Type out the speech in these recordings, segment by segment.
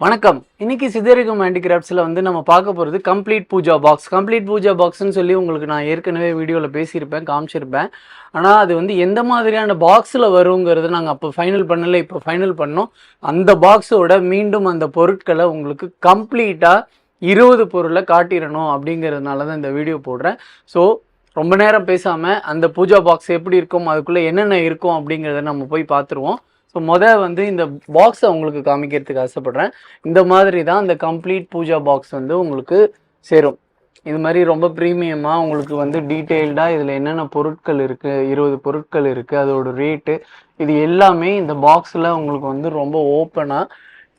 வணக்கம். இன்னைக்கு சிதறிக்கும் ஹேண்டிகிராஃப்ட்ஸில் நம்ம பார்க்க போகிறது complete puja box. Complete puja பாக்ஸ்ன்னு சொல்லி உங்களுக்கு நான் ஏற்கனவே வீடியோவில் பேசியிருப்பேன், காமிச்சிருப்பேன். ஆனால் அது எந்த மாதிரியான பாக்ஸில் வருங்கிறது நாங்கள் அப்போ ஃபைனல் பண்ணலை, இப்போ ஃபைனல் பண்ணோம். அந்த பாக்ஸோட மீண்டும் அந்த பொருட்களை உங்களுக்கு கம்ப்ளீட்டாக 20 பொருளை காட்டிடணும் அப்படிங்கிறதுனால தான் இந்த வீடியோ போடுறேன். ஸோ ரொம்ப நேரம் பேசாமல் அந்த பூஜா பாக்ஸ் எப்படி இருக்கும், அதுக்குள்ளே என்னென்ன இருக்கும் அப்படிங்கிறத நம்ம போய் பார்த்துருவோம். ஸோ இந்த பாக்ஸை உங்களுக்கு காமிக்கிறதுக்கு ஆசைப்படுறேன். இந்த மாதிரி தான் அந்த கம்ப்ளீட் பூஜா பாக்ஸ் உங்களுக்கு சேரும். இது மாதிரி ரொம்ப ப்ரீமியமாக உங்களுக்கு டீட்டெயில்டாக இதில் என்னென்ன பொருட்கள் இருக்குது, 20 பொருட்கள் இருக்குது, அதோட ரேட்டு, இது எல்லாமே இந்த பாக்ஸில் உங்களுக்கு ரொம்ப ஓப்பனாக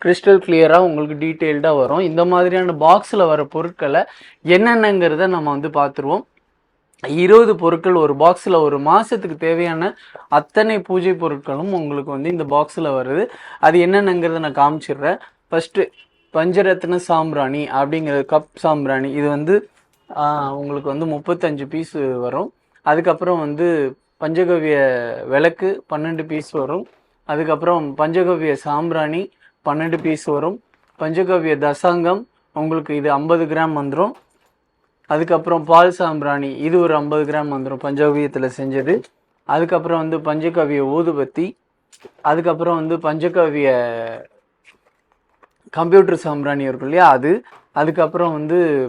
கிறிஸ்டல் கிளியராக உங்களுக்கு டீட்டெயில்டாக வரும். இந்த மாதிரியான பாக்ஸில் வர பொருட்களை என்னென்னங்கிறத நம்ம பார்த்துருவோம். 20 பொருட்கள் ஒரு பாக்ஸில் ஒரு மாதத்துக்கு தேவையான அத்தனை பூஜை பொருட்களும் உங்களுக்கு இந்த பாக்ஸில் வருது. அது என்னென்னங்கிறத நான் காமிச்சிடுறேன். ஃபஸ்ட்டு பஞ்சரத்ன சாம்பிராணி அப்படிங்கிறது கப் சாம்பிராணி. இது உங்களுக்கு 35 பீஸ் வரும். அதுக்கப்புறம் பஞ்சகவ்ய விளக்கு 12 பீஸ் வரும். அதுக்கப்புறம் பஞ்சகவ்ய சாம்பிராணி 12 பீஸ் வரும். பஞ்சகவ்ய தசாங்கம் உங்களுக்கு இது 50 கிராம் வந்துடும். அதுக்கப்புறம் பால் சாம்பிராணி இது ஒரு 50 கிராம் வந்துடும், பஞ்சகவியத்தில் செஞ்சது. அதுக்கப்புறம் பஞ்சகவிய ஊதுபத்தி. அதுக்கப்புறம் பஞ்சகவிய கம்ப்யூட்டர் சாம்பிராணி இருக்கும் இல்லையா, அது. அதுக்கப்புறம்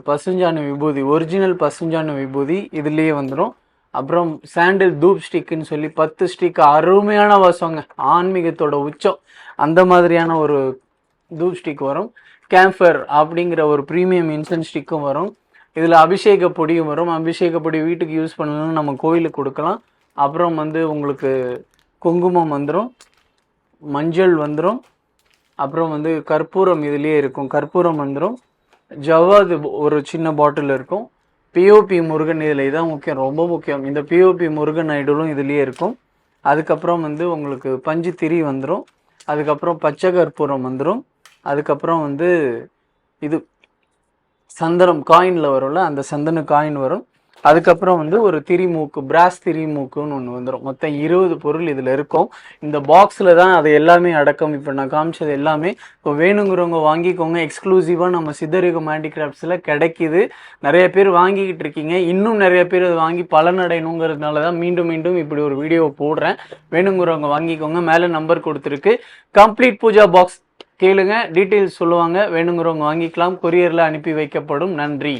பசுஞ்சான விபூதி, ஒரிஜினல் பசுஞ்சான விபூதி இதுலேயே வந்துடும். அப்புறம் சாண்டில் தூப் ஸ்டிக்குன்னு சொல்லி 10 ஸ்டிக், அருமையான வாசங்க, ஆன்மீகத்தோட உச்சம். அந்த மாதிரியான ஒரு தூப் ஸ்டிக் வரும். கேம்ஃபர் அப்படிங்கிற ஒரு ப்ரீமியம் இன்சென்ஸ் ஸ்டிக்கும் வரும். இதில் அபிஷேக பொடியும் வரும். அபிஷேக பொடி வீட்டுக்கு யூஸ் பண்ணலாம், நம்ம கோயிலுக்கு கொடுக்கலாம். அப்புறம் உங்களுக்கு குங்குமம் வந்துடும், மஞ்சள் வந்துடும். அப்புறம் கற்பூரம் இதுலேயே இருக்கும், கற்பூரம் வந்துடும். ஜவ்வாது ஒரு சின்ன பாட்டில் இருக்கும். பிஓபி முருகன் இதில் இதான் முக்கியம், ரொம்ப முக்கியம். இந்த பிஓபி முருகன் ஐடலும் இதுலேயே இருக்கும். அதுக்கப்புறம் உங்களுக்கு பஞ்சு திரி வந்துடும். அதுக்கப்புறம் பச்சை கற்பூரம் வந்துடும். அதுக்கப்புறம் இது சந்தனம் காயினில் வரும்ல, அந்த சந்தன காயின் வரும். அதுக்கப்புறம் ஒரு திரிமூக்கு, பிராஸ் திரிமூக்குன்னு ஒன்று வந்துடும். மொத்தம் 20 பொருள் இதில் இருக்கும். இந்த பாக்ஸில் தான் அது எல்லாமே அடக்கம். இப்போ நான் காமிச்சது எல்லாமே. இப்போ வேணுங்கிறவங்க வாங்கிக்கோங்க. எக்ஸ்க்ளூசிவாக நம்ம சித்தரிக்கும் ஹேண்டிகிராஃப்ட்ஸில் கிடைக்கிது. நிறைய பேர் வாங்கிக்கிட்டு இருக்கீங்க. இன்னும் நிறைய பேர் அது வாங்கி பலனடையணுங்கிறதுனால தான் மீண்டும் மீண்டும் இப்படி ஒரு வீடியோவை போடுறேன். வேணுங்கிறவங்க வாங்கிக்கோங்க. மேலே நம்பர் கொடுத்துருக்கு. கம்ப்ளீட் பூஜா பாக்ஸ் கேளுங்க, டீட்டெயில்ஸ் சொல்லுவாங்க. வேணுங்கிறவங்க வாங்கிக்கலாம். கொரியரில் அனுப்பி வைக்கப்படும். நன்றி.